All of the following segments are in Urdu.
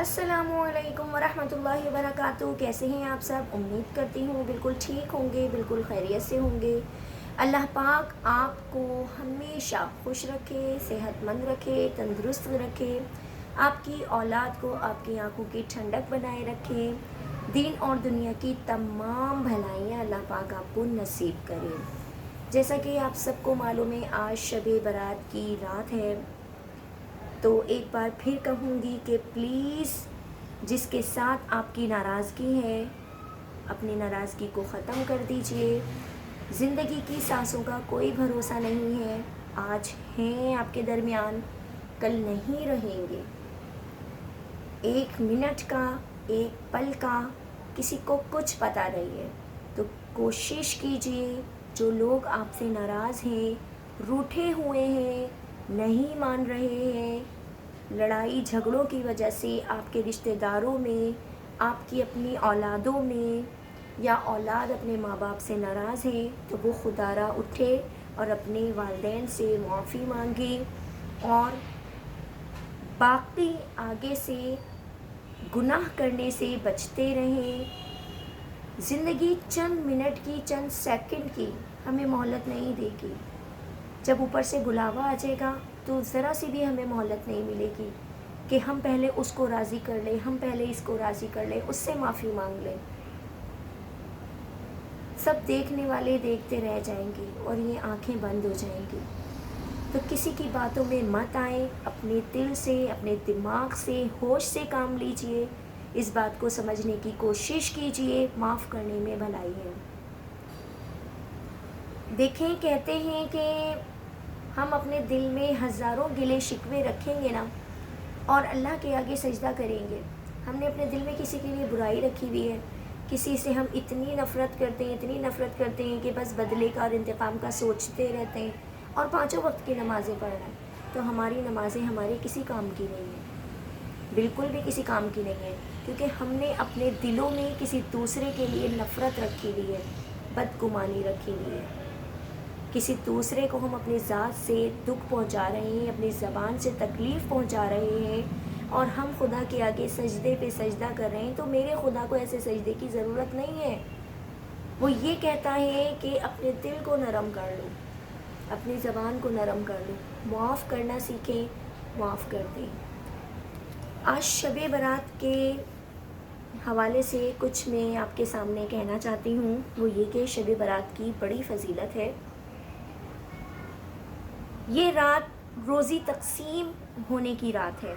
السلام علیکم ورحمۃ اللہ وبرکاتہ۔ کیسے ہیں آپ سب؟ امید کرتی ہوں بالکل ٹھیک ہوں گے، بالکل خیریت سے ہوں گے۔ اللہ پاک آپ کو ہمیشہ خوش رکھے، صحت مند رکھے، تندرست رکھے، آپ کی اولاد کو آپ کی آنکھوں کی ٹھنڈک بنائے رکھے، دین اور دنیا کی تمام بھلائیاں اللہ پاک آپ کو نصیب کرے۔ جیسا کہ آپ سب کو معلوم ہے، آج شب برات کی رات ہے، تو ایک بار پھر کہوں گی کہ پلیز جس کے ساتھ آپ کی ناراضگی ہے، اپنی ناراضگی کو ختم کر دیجئے۔ زندگی کی سانسوں کا کوئی بھروسہ نہیں ہے، آج ہیں آپ کے درمیان، کل نہیں رہیں گے۔ ایک منٹ کا، ایک پل کا کسی کو کچھ پتہ نہیں ہے، تو کوشش کیجئے جو لوگ آپ سے ناراض ہیں، روٹھے ہوئے ہیں، نہیں مان رہے ہیں، لڑائی جھگڑوں کی وجہ سے آپ کے رشتہ داروں میں، آپ کی اپنی اولادوں میں، یا اولاد اپنے ماں باپ سے ناراض ہیں، تو وہ خدا را اٹھے اور اپنے والدین سے معافی مانگے اور باقی آگے سے گناہ کرنے سے بچتے رہیں۔ زندگی چند منٹ کی، چند سیکنڈ کی ہمیں مہلت نہیں دے گی۔ جب اوپر سے بلاوا آ جائے گا تو ذرا سی بھی ہمیں مہلت نہیں ملے گی کہ ہم پہلے اس کو راضی کر لیں، ہم پہلے اس کو راضی کر لیں، اس سے معافی مانگ لیں۔ سب دیکھنے والے دیکھتے رہ جائیں گے اور یہ آنکھیں بند ہو جائیں گی۔ تو کسی کی باتوں میں مت آئیں، اپنے دل سے، اپنے دماغ سے، ہوش سے کام لیجئے، اس بات کو سمجھنے کی کوشش کیجئے، معاف کرنے میں بھلائی ہے۔ دیکھیں، کہتے ہیں کہ ہم اپنے دل میں ہزاروں گلے شکوے رکھیں گے نا، اور اللہ کے آگے سجدہ کریں گے، ہم نے اپنے دل میں کسی کے لیے برائی رکھی ہوئی ہے، کسی سے ہم اتنی نفرت کرتے ہیں، اتنی نفرت کرتے ہیں کہ بس بدلے کا اور انتقام کا سوچتے رہتے ہیں، اور 5 وقت کی نمازیں پڑھ رہے ہیں، تو ہماری نمازیں ہمارے کسی کام کی نہیں ہیں، بالکل بھی کسی کام کی نہیں ہے، کیونکہ ہم نے اپنے دلوں میں کسی دوسرے کے لیے نفرت رکھی ہوئی ہے، بدگمانی رکھی ہوئی ہے۔ کسی دوسرے کو ہم اپنی ذات سے دکھ پہنچا رہے ہیں، اپنی زبان سے تکلیف پہنچا رہے ہیں، اور ہم خدا کے آگے سجدے پہ سجدہ کر رہے ہیں، تو میرے خدا کو ایسے سجدے کی ضرورت نہیں ہے۔ وہ یہ کہتا ہے کہ اپنے دل کو نرم کر لو، اپنی زبان کو نرم کر لو، معاف کرنا سیکھیں، معاف کر دیں۔ آج شب برات کے حوالے سے کچھ میں آپ کے سامنے کہنا چاہتی ہوں، وہ یہ کہ شب برات کی بڑی فضیلت ہے۔ یہ رات روزی تقسیم ہونے کی رات ہے،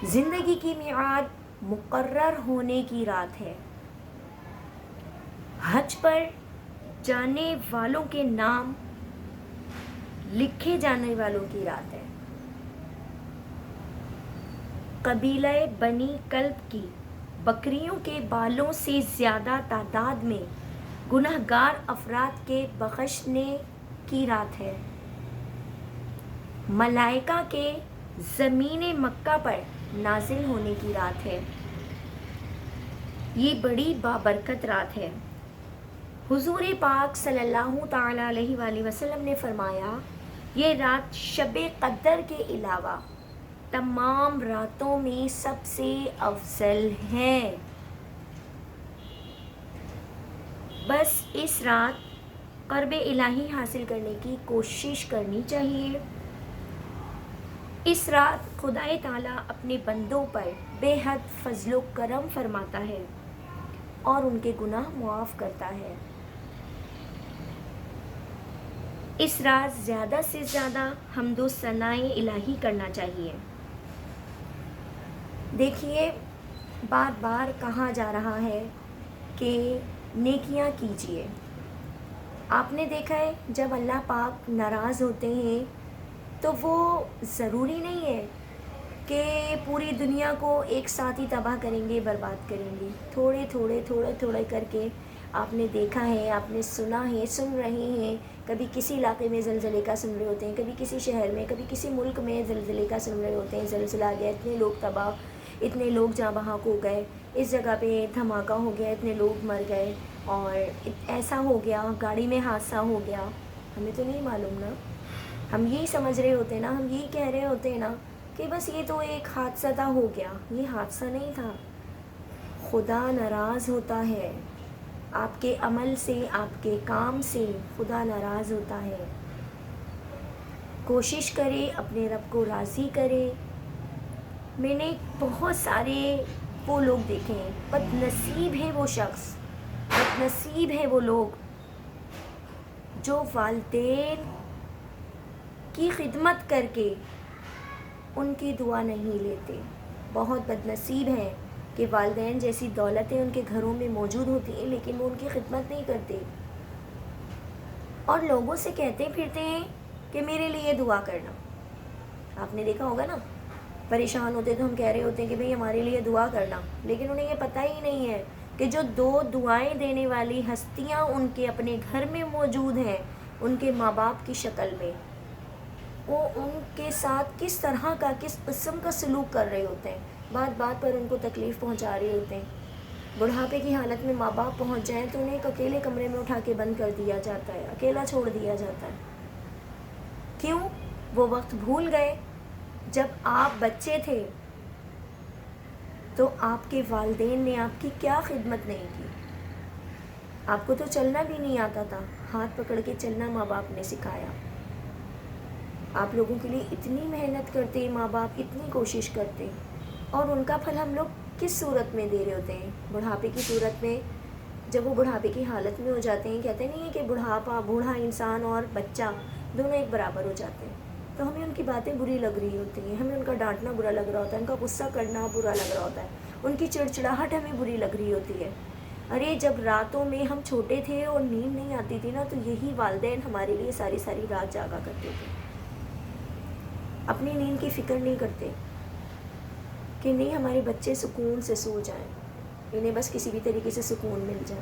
زندگی کی میعاد مقرر ہونے کی رات ہے، حج پر جانے والوں کے نام لکھے جانے والوں کی رات ہے، قبیلہ بنی کلب کی بکریوں کے بالوں سے زیادہ تعداد میں گنہگار افراد کے بخشنے کی رات ہے، ملائکہ کے زمین مکہ پر نازل ہونے کی رات ہے، یہ بڑی بابرکت رات ہے۔ حضور پاک صلی اللہ تعالی علیہ وآلہ وسلم نے فرمایا، یہ رات شب قدر کے علاوہ تمام راتوں میں سب سے افضل ہے۔ بس اس رات قرب الہی حاصل کرنے کی کوشش کرنی چاہیے۔ اس رات خدائے تعالیٰ اپنے بندوں پر بے حد فضل و کرم فرماتا ہے اور ان کے گناہ معاف کرتا ہے۔ اس رات زیادہ سے زیادہ حمد و ثناء الہی کرنا چاہیے۔ دیکھیے، بار بار کہا جا رہا ہے کہ نیکیاں کیجیے۔ آپ نے دیکھا ہے جب اللہ پاک ناراض ہوتے ہیں تو وہ ضروری نہیں ہے کہ پوری دنیا کو ایک ساتھ ہی تباہ کریں گے، برباد کریں گے، تھوڑے تھوڑے کر کے آپ نے دیکھا ہے، آپ نے سنا ہے، سن رہے ہیں، کبھی کسی علاقے میں زلزلے کا سن رہے ہوتے ہیں، کبھی کسی شہر میں، کبھی کسی ملک میں زلزلے کا سن رہے ہوتے ہیں، زلزلہ آ گیا، اتنے لوگ تباہ، اتنے لوگ جاں بحق ہو گئے، اس جگہ پہ دھماکہ ہو گیا، اتنے لوگ مر گئے، اور ایسا ہو گیا، گاڑی میں حادثہ ہو گیا، ہمیں تو نہیں معلوم نا، ہم یہی سمجھ رہے ہوتے نا، ہم یہی کہہ رہے ہوتے ہیں نا کہ بس یہ تو ایک حادثہ تھا ہو گیا. یہ حادثہ نہیں تھا. خدا ناراض ہوتا ہے آپ کے عمل سے, آپ کے کام سے خدا ناراض ہوتا ہے. کوشش کرے اپنے رب کو راضی کرے. میں نے بہت سارے وہ لوگ دیکھے ہیں, بد نصیب ہے وہ شخص, بد نصیب ہے وہ لوگ جو والدین کی خدمت کر کے ان کی دعا نہیں لیتے. بہت بد نصیب ہیں کہ والدین جیسی دولتیں ان کے گھروں میں موجود ہوتی ہیں لیکن وہ ان کی خدمت نہیں کرتے, اور لوگوں سے کہتے پھرتے ہیں کہ میرے لیے دعا کرنا. آپ نے دیکھا ہوگا نا, پریشان ہوتے تو ہم کہہ رہے ہوتے ہیں کہ بھئی ہمارے لیے دعا کرنا, لیکن انہیں یہ پتہ ہی نہیں ہے کہ جو 2 دعائیں دینے والی ہستیاں ان کے اپنے گھر میں موجود ہیں, ان کے ماں باپ کی شکل میں, وہ ان کے ساتھ کس طرح کا, کس قسم کا سلوک کر رہے ہوتے ہیں. بات بات پر ان کو تکلیف پہنچا رہے ہوتے ہیں. بڑھاپے کی حالت میں ماں باپ پہنچ جائیں تو انہیں ایک اکیلے کمرے میں اٹھا کے بند کر دیا جاتا ہے, اکیلا چھوڑ دیا جاتا ہے. کیوں؟ وہ وقت بھول گئے جب آپ بچے تھے تو آپ کے والدین نے آپ کی کیا خدمت نہیں کی. آپ کو تو چلنا بھی نہیں آتا تھا, ہاتھ پکڑ کے چلنا ماں باپ نے سکھایا. آپ لوگوں کے لیے اتنی محنت کرتے ماں باپ, اتنی کوشش کرتے, اور ان کا پھل ہم لوگ کس صورت میں دے رہے ہوتے ہیں؟ بڑھاپے کی صورت میں. جب وہ بڑھاپے کی حالت میں ہو جاتے ہیں, کہتے نہیں ہیں کہ بوڑھا انسان اور بچہ دونوں ایک برابر ہو جاتے ہیں, تو ہمیں ان کی باتیں بری لگ رہی ہوتی ہیں, ہمیں ان کا ڈانٹنا برا لگ رہا ہوتا ہے, ان کا غصہ کرنا برا لگ رہا ہوتا ہے, ان کی چڑچڑاہٹ ہمیں بری لگ رہی ہوتی ہے. ارے جب راتوں میں ہم چھوٹے تھے اور نیند نہیں آتی تھی نا, تو یہی والدین ہمارے لیے ساری ساری رات جاگا کرتے تھے. اپنی نیند کی فکر نہیں کرتے کہ نہیں ہمارے بچے سکون سے سو جائیں, انہیں بس کسی بھی طریقے سے سکون مل جائے.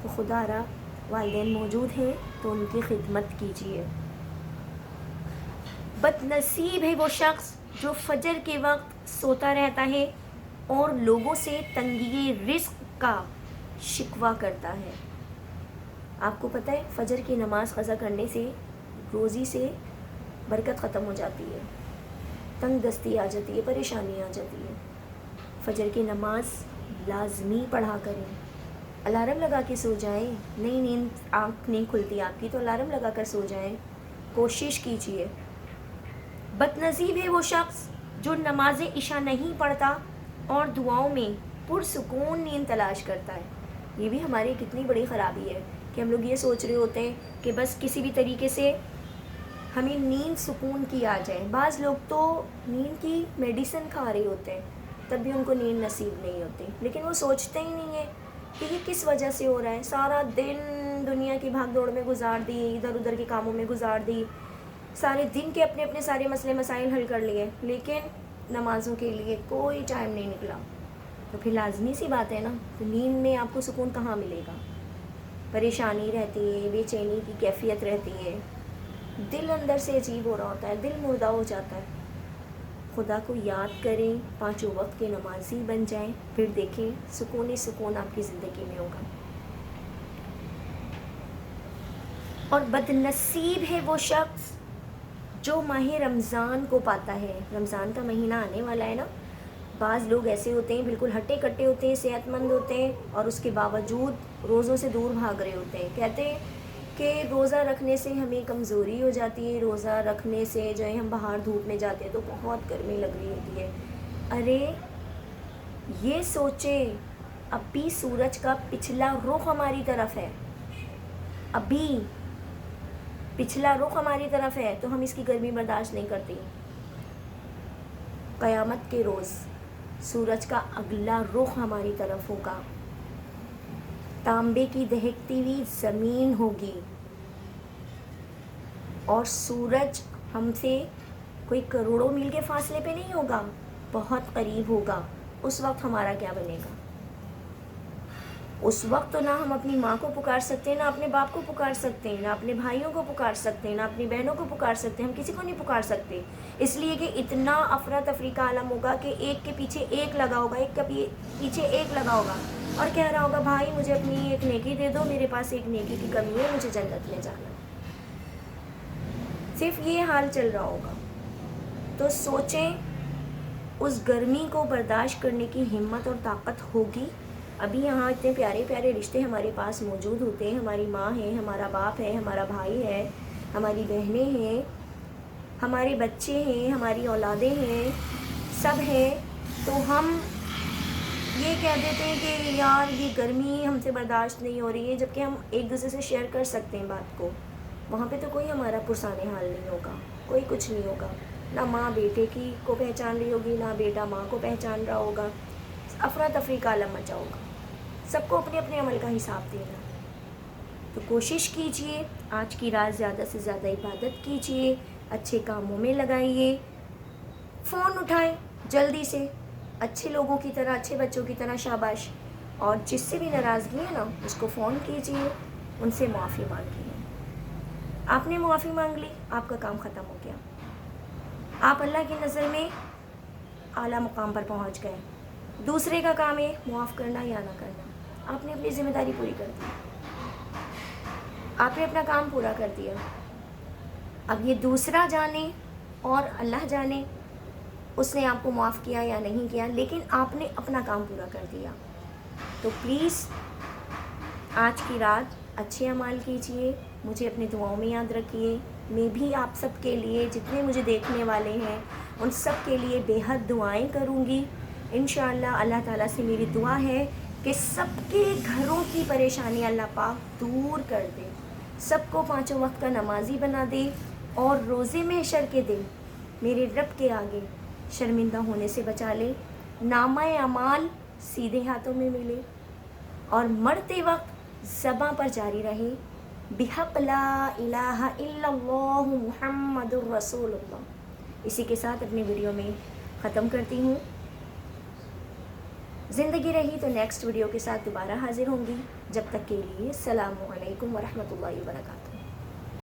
تو خدا را والدین موجود ہیں تو ان کی خدمت کیجیے. بد نصیب ہے وہ شخص جو فجر کے وقت سوتا رہتا ہے اور لوگوں سے تنگی رزق کا شکوہ کرتا ہے. آپ کو پتہ ہے فجر کی نماز قضا کرنے سے روزی سے برکت ختم ہو جاتی ہے, تنگ دستی آ جاتی ہے, پریشانی آ جاتی ہے. فجر کی نماز لازمی پڑھا کریں. الارم لگا کے سو جائیں, نہیں نیند آنکھ نہیں کھلتی آپ کی تو الارم لگا کر سو جائیں, کوشش کیجیے. بد نصیب ہے وہ شخص جو نماز عشاء نہیں پڑھتا اور دعاؤں میں پرسکون نیند تلاش کرتا ہے. یہ بھی ہماری کتنی بڑی خرابی ہے کہ ہم لوگ یہ سوچ رہے ہوتے ہیں کہ بس کسی بھی طریقے سے ہمیں نیند سکون کی آ جائے. بعض لوگ تو نیند کی میڈیسن کھا رہے ہوتے ہیں تب بھی ان کو نیند نصیب نہیں ہوتی, لیکن وہ سوچتے ہی نہیں ہیں کہ یہ کس وجہ سے ہو رہا ہے. سارا دن دنیا کی بھاگ دوڑ میں گزار دی, ادھر ادھر کے کاموں میں گزار دی, سارے دن کے اپنے اپنے سارے مسئلے مسائل حل کر لیے, لیکن نمازوں کے لیے کوئی ٹائم نہیں نکلا. تو پھر لازمی سی بات ہے نا, تو نیند میں آپ کو سکون کہاں ملے گا؟ پریشانی رہتی ہے, بے چینی کی کیفیت رہتی ہے, دل اندر سے عجیب ہو رہا ہوتا ہے, دل مردہ ہو جاتا ہے. خدا کو یاد کریں, 5 وقت کے نمازی بن جائیں, پھر دیکھیں سکون ہی سکون آپ کی زندگی میں ہوگا. اور بد نصیب ہے وہ شخص جو ماہ رمضان کو پاتا ہے. رمضان کا مہینہ آنے والا ہے نا, بعض لوگ ایسے ہوتے ہیں بالکل ہٹے کٹے ہوتے ہیں, صحت مند ہوتے ہیں, اور اس کے باوجود روزوں سے دور بھاگ رہے ہوتے ہیں. کہتے ہیں کہ روزہ رکھنے سے ہمیں کمزوری ہو جاتی ہے, روزہ رکھنے سے جو ہے ہم باہر دھوپ میں جاتے ہیں تو بہت گرمی لگ رہی ہوتی ہے. ارے یہ سوچیں, ابھی سورج کا پچھلا رخ ہماری طرف ہے, ابھی پچھلا رخ ہماری طرف ہے, تو ہم اس کی گرمی برداشت نہیں کرتے. قیامت کے روز سورج کا اگلا رخ ہماری طرف ہوگا, تانبے کی دہکتی ہوئی زمین ہوگی, اور سورج ہم سے کوئی کروڑوں میل کے فاصلے پہ نہیں ہوگا, بہت قریب ہوگا. اس وقت ہمارا کیا بنے گا؟ اس وقت تو نہ ہم اپنی ماں کو پکار سکتے ہیں, نہ اپنے باپ کو پکار سکتے ہیں, نہ اپنے بھائیوں کو پکار سکتے ہیں, نہ اپنی بہنوں کو پکار سکتے ہیں, ہم کسی کو نہیں پکار سکتے. اس لیے کہ اتنا افراتفری کا عالم ہوگا کہ ایک کے پیچھے ایک لگا ہوگا, ایک کے پیچھے ایک لگا ہوگا, اور کہہ رہا ہوگا بھائی مجھے اپنی ایک نیکی دے دو, میرے پاس ایک نیکی کی کمی ہے, مجھے جنت میں جانا ہے. صرف یہ حال چل رہا ہوگا. تو سوچیں اس گرمی کو برداشت کرنے کی ہمت اور طاقت ہوگی؟ ابھی یہاں اتنے پیارے پیارے رشتے ہمارے پاس موجود ہوتے ہیں، ہماری ماں ہے، ہمارا باپ ہے، ہمارا بھائی ہے، ہماری بہنیں ہیں، ہمارے بچے ہیں، ہماری اولادیں ہیں، سب ہیں، تو ہم یہ کہہ دیتے ہیں کہ یار یہ گرمی ہم سے برداشت نہیں ہو رہی ہے، جبکہ ہم ایک دوسرے سے شیئر کر سکتے ہیں بات کو. وہاں پہ تو کوئی ہمارا پرسان حال نہیں ہوگا، کوئی کچھ نہیں ہوگا، نہ ماں بیٹے کی کو پہچان رہی ہوگی، نہ بیٹا ماں کو پہچان رہا ہوگا، افراتفری کا عالم مچا ہوگا، سب کو اپنے اپنے عمل کا حساب دینا. تو کوشش کیجئے آج کی رات زیادہ سے زیادہ عبادت کیجئے، اچھے کاموں میں لگائیے، فون اٹھائیں جلدی سے، اچھے لوگوں کی طرح، اچھے بچوں کی طرح شاباش. اور جس سے بھی ناراضگی ہے نا اس کو فون کیجئے، ان سے معافی مانگیے. آپ نے معافی مانگ لی، آپ کا کام ختم ہو گیا، آپ اللہ کی نظر میں اعلیٰ مقام پر پہنچ گئے. دوسرے کا کام ہے معاف کرنا یا نہ کرنا، آپ نے اپنی ذمہ داری پوری کر دی، آپ نے اپنا کام پورا کر دیا. اب یہ دوسرا جانے اور اللہ جانے اس نے آپ کو معاف کیا یا نہیں کیا، لیکن آپ نے اپنا کام پورا کر دیا. تو پلیز آج کی رات اچھے اعمال کیجئے، مجھے اپنی دعاؤں میں یاد رکھیے. میں بھی آپ سب کے لیے، جتنے مجھے دیکھنے والے ہیں ان سب کے لیے بے حد دعائیں کروں گی. انشاءاللہ اللہ تعالیٰ سے میری دعا ہے کہ سب کے گھروں کی پریشانی اللہ پاک دور کر دے، سب کو 5 وقت کا نمازی بنا دے، اور روزے محشر کے دن میرے رب کے آگے شرمندہ ہونے سے بچا لے، نامہ اعمال سیدھے ہاتھوں میں ملے، اور مرتے وقت زباں پر جاری رہے بحق لا الہ الا اللہ محمد الرسول اللہ. اسی کے ساتھ اپنی ویڈیو میں ختم کرتی ہوں. زندگی رہی تو نیکسٹ ویڈیو کے ساتھ دوبارہ حاضر ہوں گی. جب تک کے لیے السلام علیکم ورحمۃ اللہ وبرکاتہ.